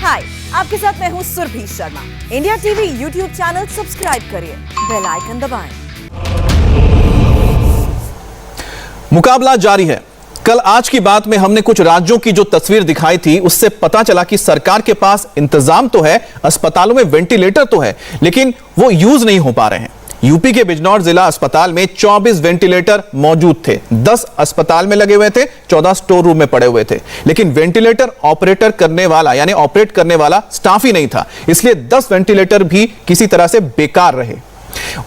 हाय, आपके साथ मैं हूँ Surabhi Sharma. India TV YouTube channel subscribe करिए, बेल आइकन दबाएं। मुकाबला जारी है। कल आज की बात में हमने कुछ राज्यों की जो तस्वीर दिखाई थी उससे पता चला कि सरकार के पास इंतजाम तो है, अस्पतालों में वेंटिलेटर तो है, लेकिन वो यूज नहीं हो पा रहे हैं। यूपी के बिजनौर जिला अस्पताल में 24 वेंटिलेटर मौजूद थे, 10 अस्पताल में लगे हुए थे, 14 स्टोर रूम में पड़े हुए थे, लेकिन वेंटिलेटर ऑपरेट करने वाला स्टाफ ही नहीं था, इसलिए 10 वेंटिलेटर भी किसी तरह से बेकार रहे,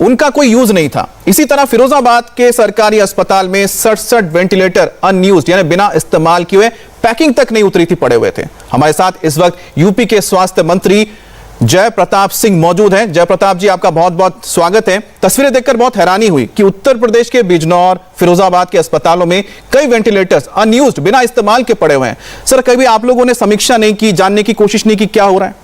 उनका कोई यूज नहीं था। इसी तरह फिरोजाबाद के सरकारी अस्पताल में 67 वेंटिलेटर अनयूज्ड यानी बिना इस्तेमाल किए, पैकिंग तक नहीं उतरी थी, पड़े हुए थे। हमारे साथ इस वक्त यूपी के स्वास्थ्य मंत्री जय प्रताप सिंह मौजूद हैं। जय प्रताप जी, आपका बहुत बहुत स्वागत है। तस्वीरें देखकर बहुत हैरानी हुई कि उत्तर प्रदेश के बिजनौर, फिरोजाबाद के अस्पतालों में कई वेंटिलेटर्स अनयूज्ड बिना इस्तेमाल के पड़े हुए हैं। सर, कभी आप लोगों ने समीक्षा नहीं की, जानने की कोशिश नहीं की क्या हो रहा है?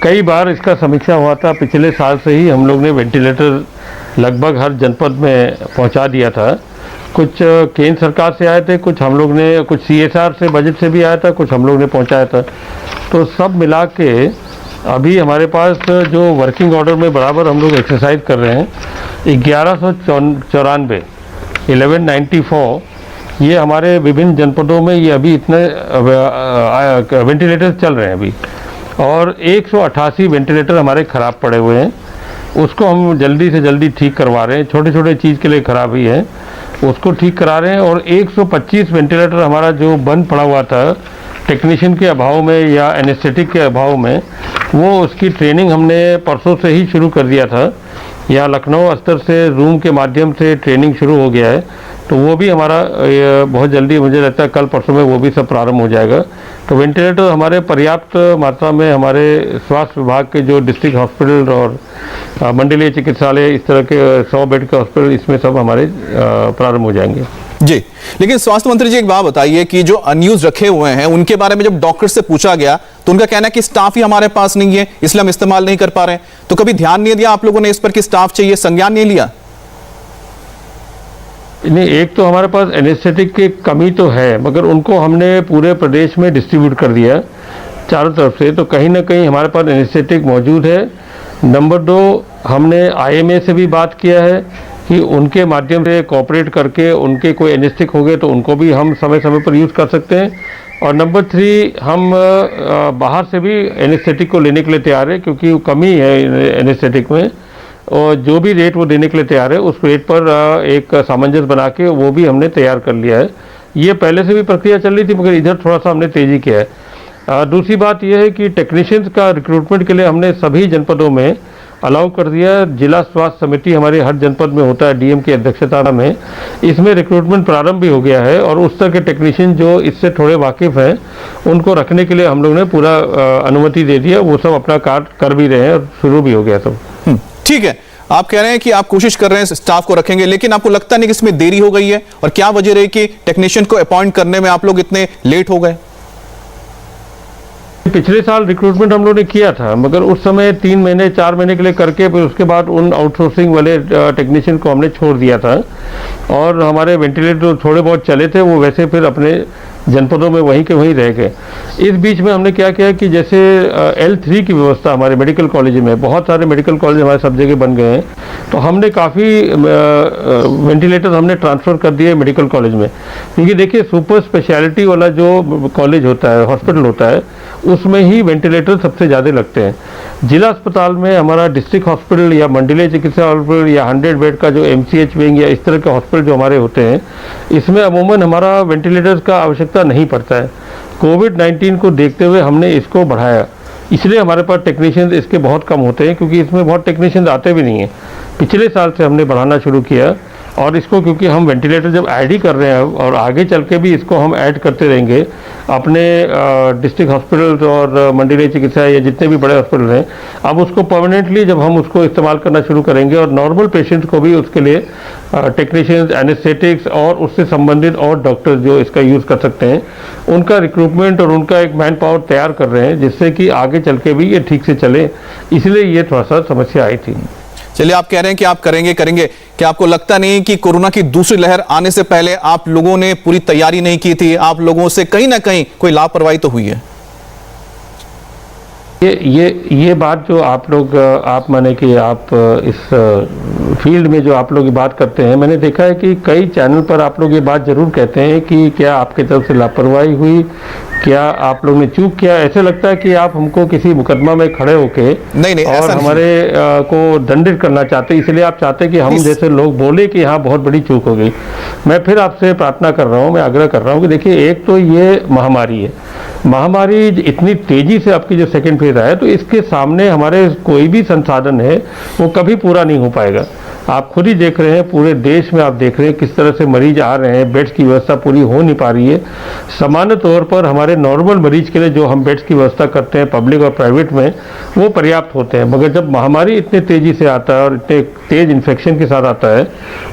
कई बार इसका समीक्षा हुआ था। पिछले साल से ही हम लोग ने वेंटिलेटर लगभग हर जनपद में पहुंचा दिया था। कुछ केंद्र सरकार से आए थे, कुछ हम लोग ने, कुछ CSR से बजट से भी आया था, कुछ हम लोग ने पहुंचाया था। तो सब मिला के अभी हमारे पास जो वर्किंग ऑर्डर में बराबर हम लोग एक्सरसाइज कर रहे हैं 1194 1194, ये हमारे विभिन्न जनपदों में ये अभी इतने वेंटिलेटर चल रहे हैं अभी, और 188 वेंटिलेटर हमारे ख़राब पड़े हुए हैं। उसको हम जल्दी से जल्दी ठीक करवा रहे हैं। छोटे छोटे चीज़ के लिए ख़राब ही है, उसको ठीक करा रहे हैं। और 125 वेंटिलेटर हमारा जो बंद पड़ा हुआ था टेक्नीशियन के अभाव में या एनेस्थेटिक के अभाव में, वो उसकी ट्रेनिंग हमने परसों से ही शुरू कर दिया था। यहाँ लखनऊ स्तर से रूम के माध्यम से ट्रेनिंग शुरू हो गया है, तो वो भी हमारा बहुत जल्दी, मुझे लगता है कल परसों में वो भी सब प्रारंभ हो जाएगा। तो वेंटिलेटर हमारे पर्याप्त मात्रा में हमारे स्वास्थ्य विभाग के जो डिस्ट्रिक्ट हॉस्पिटल और मंडलीय चिकित्सालय, इस तरह के 100 बेड के हॉस्पिटल, इसमें सब हमारे प्रारंभ हो जाएंगे जी। लेकिन स्वास्थ्य मंत्री जी, एक बात बताइए कि जो अनयूज रखे हुए हैं उनके बारे में जब डॉक्टर से पूछा गया तो उनका कहना है कि स्टाफ ही हमारे पास नहीं है, इसलिए हम इस्तेमाल नहीं कर पा रहे हैं। तो कभी ध्यान नहीं दिया आप लोगों ने इस पर कि स्टाफ चाहिए, संज्ञान नहीं लिया? नहीं, एक तो हमारे पास एनेस्थेटिक की कमी तो है, मगर उनको हमने पूरे प्रदेश में डिस्ट्रीब्यूट कर दिया चारों तरफ से, तो कहीं ना कहीं हमारे पास एनेस्थेटिक मौजूद है। नंबर 2, हमने IMA से भी बात किया है कि उनके माध्यम से कोऑपरेट करके उनके कोई एनेस्थेटिक हो गए तो उनको भी हम समय समय पर यूज़ कर सकते हैं। और नंबर 3, हम बाहर से भी एनेस्थेटिक को लेने के लिए तैयार है, क्योंकि कमी है एनेस्थेटिक में, और जो भी रेट वो देने के लिए तैयार है उस रेट पर एक सामंजस्य बना के वो भी हमने तैयार कर लिया है। ये पहले से भी प्रक्रिया चल रही थी, मगर इधर थोड़ा सा हमने तेज़ी किया है। दूसरी बात यह है कि टेक्नीशियंस का रिक्रूटमेंट के लिए हमने सभी जनपदों में अलाउ कर दिया। जिला स्वास्थ्य समिति हमारे हर जनपद में होता है DM की अध्यक्षता में, इसमें रिक्रूटमेंट प्रारंभ भी हो गया है, और उस तरह के टेक्नीशियन जो इससे थोड़े वाकिफ़ हैं उनको रखने के लिए हम लोग ने पूरा अनुमति दे दिया। वो सब अपना कार्य कर भी रहे हैं और शुरू भी हो गया सब। ठीक है, आप कह रहे हैं कि आप कोशिश कर रहे हैं स्टाफ को रखेंगे, लेकिन आपको लगता नहीं कि इसमें देरी हो गई है? और क्या वजह रही कि टेक्नीशियन को अपॉइंट करने में आप लोग इतने लेट हो गए? पिछले साल रिक्रूटमेंट हम लोग ने किया था, मगर उस समय 3 महीने 4 महीने के लिए करके फिर उसके बाद उन आउटसोर्सिंग वाले टेक्नीशियन को हमने छोड़ दिया था, और हमारे वेंटिलेटर थोड़े बहुत चले थे वो वैसे फिर अपने जनपदों में वहीं के वहीं रह गए। इस बीच में हमने क्या किया कि जैसे L3 की व्यवस्था हमारे मेडिकल कॉलेज में, बहुत सारे मेडिकल कॉलेज हमारे सब जगह बन गए हैं, तो हमने काफ़ी वेंटिलेटर हमने ट्रांसफ़र कर दिए मेडिकल कॉलेज में। क्योंकि देखिए, सुपर स्पेशलिटी वाला जो कॉलेज होता है, हॉस्पिटल होता है, उसमें ही वेंटिलेटर सबसे ज़्यादा लगते हैं। जिला अस्पताल में हमारा डिस्ट्रिक्ट हॉस्पिटल या मंडलीय चिकित्सा हॉस्पिटल या 100 बेड का जो MCH विंग या इस तरह के हॉस्पिटल जो हमारे होते हैं, इसमें अमूमन हमारा वेंटिलेटर्स का आवश्यकता नहीं पड़ता है। कोविड-19 को देखते हुए हमने इसको बढ़ाया, इसलिए हमारे पास टेक्नीशियंस इसके बहुत कम होते हैं, क्योंकि इसमें बहुत टेक्नीशियंस आते भी नहीं हैं। पिछले साल से हमने बढ़ाना शुरू किया, और इसको क्योंकि हम वेंटिलेटर जब ऐड ही कर रहे हैं और आगे चल के भी इसको हम ऐड करते रहेंगे अपने डिस्ट्रिक्ट हॉस्पिटल और मंडलीय चिकित्सा या जितने भी बड़े हॉस्पिटल हैं, अब उसको परमानेंटली जब हम उसको इस्तेमाल करना शुरू करेंगे, और नॉर्मल पेशेंट्स को भी उसके लिए टेक्नीशियंस, एनेस्थेटिक्स और उससे संबंधित और डॉक्टर्स जो इसका यूज़ कर सकते हैं, उनका रिक्रूटमेंट और उनका एक मैन पावर तैयार कर रहे हैं, जिससे कि आगे चल के भी ये ठीक से चले। इसलिए ये थोड़ा सा समस्या आई थी। चलिए, आप कह रहे हैं कि आप करेंगे, क्या आपको लगता नहीं कि कोरोना की दूसरी लहर आने से पहले आप लोगों ने पूरी तैयारी नहीं की थी? आप लोगों से कहीं ना कहीं कोई लापरवाही तो हुई है। ये बात जो आप लोग आप माने कि आप इस फील्ड में जो आप लोग ये बात करते हैं, मैंने देखा है कि कई चैनल पर आप लोग ये बात जरूर कहते हैं कि क्या आपकी तरफ से लापरवाही हुई, क्या आप लोग ने चूक किया। ऐसे लगता है कि आप हमको किसी मुकदमा में खड़े होके नहीं, और हमारे को दंडित करना चाहते, इसलिए आप चाहते कि हम जैसे लोग बोले कि हाँ बहुत बड़ी चूक हो गई। मैं फिर आपसे प्रार्थना कर रहा हूँ, मैं आग्रह कर रहा हूँ कि देखिए, एक तो ये महामारी है, महामारी इतनी तेजी से आपकी जो सेकेंड फेज आया, तो इसके सामने हमारे कोई भी संसाधन है वो कभी पूरा नहीं हो पाएगा। आप खुद ही देख रहे हैं, पूरे देश में आप देख रहे हैं किस तरह से मरीज आ रहे हैं, बेड्स की व्यवस्था पूरी हो नहीं पा रही है। सामान्य तौर पर हमारे नॉर्मल मरीज के लिए जो हम बेड्स की व्यवस्था करते हैं पब्लिक और प्राइवेट में, वो पर्याप्त होते हैं, मगर जब महामारी इतने तेजी से आता है और इतने तेज इन्फेक्शन के साथ आता है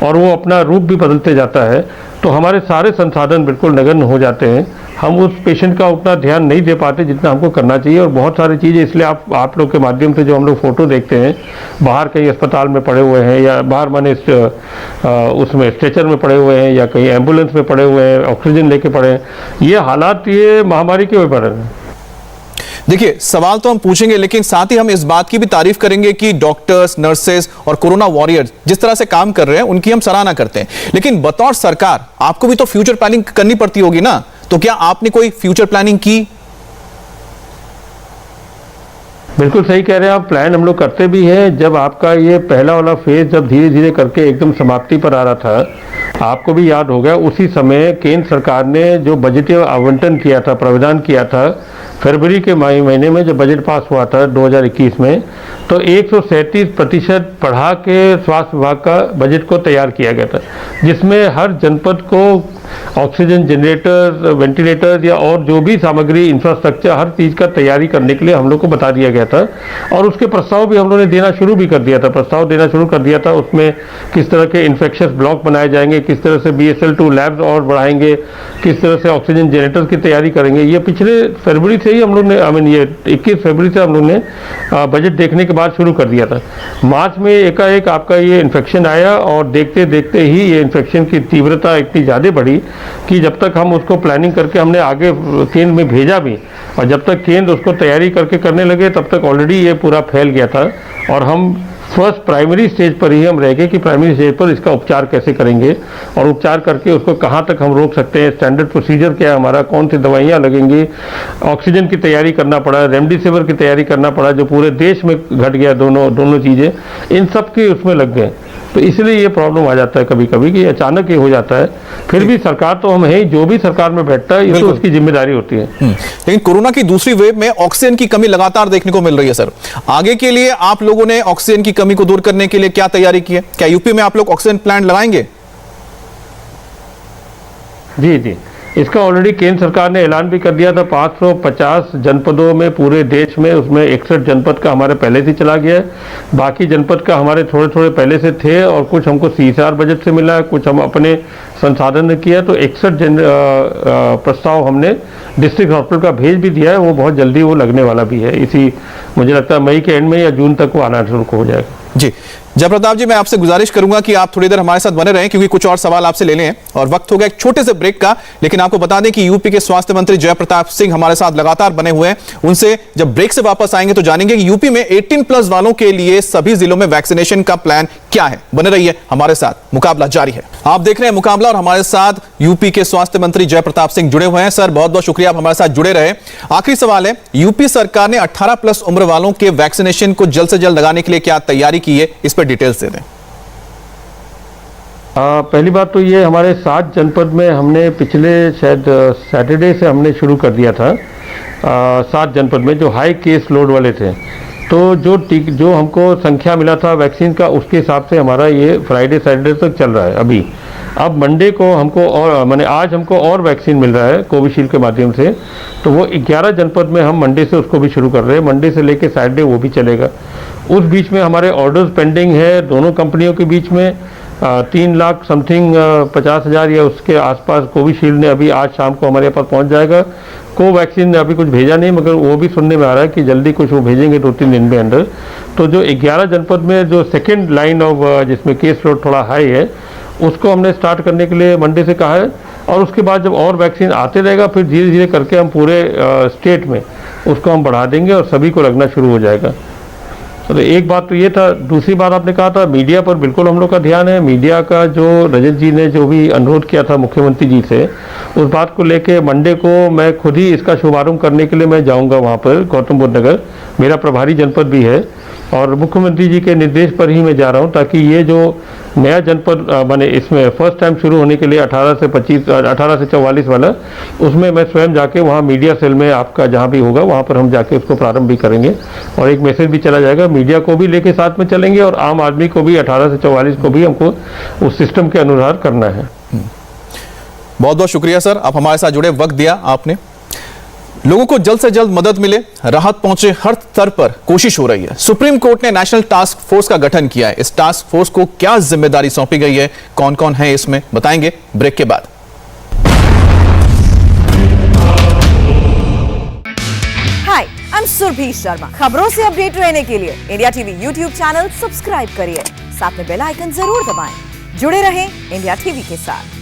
और वो अपना रूप भी बदलते जाता है, तो हमारे सारे संसाधन बिल्कुल नगण्य हो जाते हैं। हम उस पेशेंट का उतना ध्यान नहीं दे पाते जितना हमको करना चाहिए। और बहुत सारी चीज़ें, इसलिए आप लोग के माध्यम से जो हम लोग फोटो देखते हैं, बाहर कहीं अस्पताल में पड़े हुए हैं या बाहर माने उसमें स्ट्रेचर में पड़े हुए हैं या कहीं एम्बुलेंस में पड़े हुए हैं, ऑक्सीजन लेके पड़े हैं, ये हालात ये महामारी के ऊपर है। देखिए, सवाल तो हम पूछेंगे, लेकिन साथ ही हम इस बात की भी तारीफ करेंगे कि डॉक्टर्स, नर्सेज और कोरोना वॉरियर्स जिस तरह से काम कर रहे हैं उनकी हम सराहना करते हैं। लेकिन बतौर सरकार आपको भी तो फ्यूचर प्लानिंग करनी पड़ती होगी ना, तो क्या आपने कोई फ्यूचर प्लानिंग की? बिल्कुल सही कह रहे हैं आप, प्लान हम लोग करते भी हैं। जब आपका ये पहला वाला फेज जब धीरे धीरे करके एकदम समाप्ति पर आ रहा था, आपको भी याद होगा, उसी समय केंद्र सरकार ने जो बजटीय आवंटन किया था, प्रावधान किया था, फरवरी के महीने में जब बजट पास हुआ था 2021 में, तो 137% बढ़ा के स्वास्थ्य विभाग का बजट को तैयार किया गया था, जिसमें हर जनपद को ऑक्सीजन जनरेटर, वेंटिलेटर या और जो भी सामग्री, इंफ्रास्ट्रक्चर, हर चीज़ का तैयारी करने के लिए हम लोग को बता दिया गया था। और उसके प्रस्ताव भी हम लोगों ने देना शुरू भी कर दिया था, प्रस्ताव देना शुरू कर दिया था। उसमें किस तरह के इन्फेक्शस ब्लॉक बनाए जाएंगे, किस तरह से BSL-2 लैब्स और बढ़ाएंगे, किस तरह से ऑक्सीजन जनरेटर की तैयारी करेंगे। ये पिछले फरवरी से ही हम लोग ने, ये 21 फरवरी से हम लोग ने बजट देखने के बाद शुरू कर दिया था। मार्च में एकाएक आपका ये इन्फेक्शन आया और देखते देखते ही ये इन्फेक्शन की तीव्रता इतनी ज़्यादा बढ़ी कि जब तक हम उसको प्लानिंग करके हमने आगे केंद्र में भेजा भी, और जब तक केंद्र उसको तैयारी करके करने लगे, तब तक ऑलरेडी ये पूरा फैल गया था। और हम फर्स्ट प्राइमरी स्टेज पर ही हम रह गए कि प्राइमरी स्टेज पर इसका उपचार कैसे करेंगे और उपचार करके उसको कहाँ तक हम रोक सकते हैं, स्टैंडर्ड प्रोसीजर क्या है हमारा, कौन सी दवाइयाँ लगेंगी, ऑक्सीजन की तैयारी करना पड़ा, रेमडेसिविर की तैयारी करना पड़ा, जो पूरे देश में घट गया, दोनों चीज़ें, इन सब के उसमें लग गए। तो इसलिए ये प्रॉब्लम आ जाता है कभी कभी कि अचानक ये हो जाता है। फिर भी सरकार तो हम है, जो भी सरकार में बैठता है ये तो उसकी जिम्मेदारी होती है। लेकिन कोरोना की दूसरी वेव में ऑक्सीजन की कमी लगातार देखने को मिल रही है सर। आगे के लिए आप लोगों ने ऑक्सीजन की कमी को दूर करने के लिए क्या तैयारी की है? क्या यूपी में आप लोग ऑक्सीजन प्लांट लगाएंगे? जी, इसका ऑलरेडी केंद्र सरकार ने ऐलान भी कर दिया था। 550 जनपदों में पूरे देश में, उसमें 61 जनपद का हमारे पहले से चला गया है, बाकी जनपद का हमारे थोड़े थोड़े पहले से थे और कुछ हमको CSR बजट से मिला है, कुछ हम अपने संसाधन ने किया। तो 61 प्रस्ताव हमने डिस्ट्रिक्ट हॉस्पिटल का भेज भी दिया है, वो बहुत जल्दी वो लगने वाला भी है। इसी मुझे लगता है मई के एंड में या जून तक वो आना शुरू हो जाएगा। जी जयप्रताप जी, मैं आपसे गुजारिश करूंगा कि आप थोड़ी देर हमारे साथ बने रहें, क्योंकि कुछ और सवाल आपसे लेने हैं और वक्त हो गया एक छोटे से ब्रेक का। लेकिन आपको बता दें कि यूपी के स्वास्थ्य मंत्री जयप्रताप सिंह हमारे साथ लगातार बने हुए हैं। उनसे जब ब्रेक से वापस आएंगे तो जानेंगे कि यूपी में 18+ वालों के लिए सभी जिलों में वैक्सीनेशन का प्लान क्या है। बने रहिए हमारे साथ, मुकाबला जारी है। आप देख रहे हैं मुकाबला और हमारे साथ यूपी के स्वास्थ्य मंत्री जयप्रताप सिंह जुड़े हुए हैं। सर, बहुत बहुत शुक्रिया, आप हमारे साथ जुड़े रहे। आखिरी सवाल है, यूपी सरकार ने 18+ उम्र वालों के वैक्सीनेशन को जल्द से जल्द लगाने के लिए क्या तैयारी की है, इस पर डिटेल्स दे दें। पहली बात तो ये, हमारे 7 जनपद में हमने पिछले शायद सैटरडे से हमने शुरू कर दिया था। 7 जनपद में जो हाई केस लोड वाले थे, तो जो हमको संख्या मिला था वैक्सीन का, उसके हिसाब से हमारा ये फ्राइडे सैटरडे तक चल रहा है अभी। अब मंडे को हमको और माने आज हमको और वैक्सीन मिल रहा है कोविशील्ड के माध्यम से, तो वो 11 जनपद में हम मंडे से उसको भी शुरू कर रहे हैं। मंडे से लेके सैटरडे वो भी चलेगा। उस बीच में हमारे ऑर्डर्स पेंडिंग है दोनों कंपनियों के बीच में। 3 लाख समथिंग 50,000 या उसके आसपास कोविशील्ड ने अभी आज शाम को हमारे पास पहुंच जाएगा। कोवैक्सीन ने अभी कुछ भेजा नहीं, मगर वो भी सुनने में आ रहा है कि जल्दी कुछ वो भेजेंगे 2-3 दिन में अंदर। तो जो 11 जनपद में जो सेकेंड लाइन ऑफ जिसमें केस लोड थोड़ा हाई है, उसको हमने स्टार्ट करने के लिए मंडे से कहा है। और उसके बाद जब और वैक्सीन आते रहेगा, फिर धीरे धीरे करके हम पूरे स्टेट में उसको हम बढ़ा देंगे और सभी को लगना शुरू हो जाएगा। तो एक बात तो ये था। दूसरी बात आपने कहा था मीडिया पर, बिल्कुल हम लोग का ध्यान है। मीडिया का जो रजत जी ने जो भी अनुरोध किया था मुख्यमंत्री जी से, उस बात को लेके मंडे को मैं खुद ही इसका शुभारंभ करने के लिए मैं जाऊंगा वहाँ पर गौतम बुद्ध नगर। मेरा प्रभारी जनपद भी है और मुख्यमंत्री जी के निर्देश पर ही मैं जा रहा हूँ, ताकि ये जो नया जनपद बने, इसमें फर्स्ट टाइम शुरू होने के लिए 18 से 44 वाला, उसमें मैं स्वयं जाके वहाँ मीडिया सेल में आपका जहाँ भी होगा वहाँ पर हम जाके उसको प्रारंभ भी करेंगे। और एक मैसेज भी चला जाएगा, मीडिया को भी लेके साथ में चलेंगे और आम आदमी को भी 18 से 44 को भी हमको उस सिस्टम के अनुसार करना है। बहुत बहुत शुक्रिया सर, आप हमारे साथ जुड़े, वक्त दिया आपने। लोगों को जल्द से जल्द मदद मिले, राहत पहुंचे, हर स्तर पर कोशिश हो रही है। सुप्रीम कोर्ट ने नेशनल टास्क फोर्स का गठन किया है। इस टास्क फोर्स को क्या जिम्मेदारी सौंपी गई है, कौन कौन है इसमें, बताएंगे ब्रेक के बाद। हाय, आई एम सुरभि शर्मा। खबरों से अपडेट रहने के लिए India TV YouTube channel subscribe करिए, साथ में बेल आइकन जरूर दबाएं। जुड़े रहें इंडिया टीवी के साथ।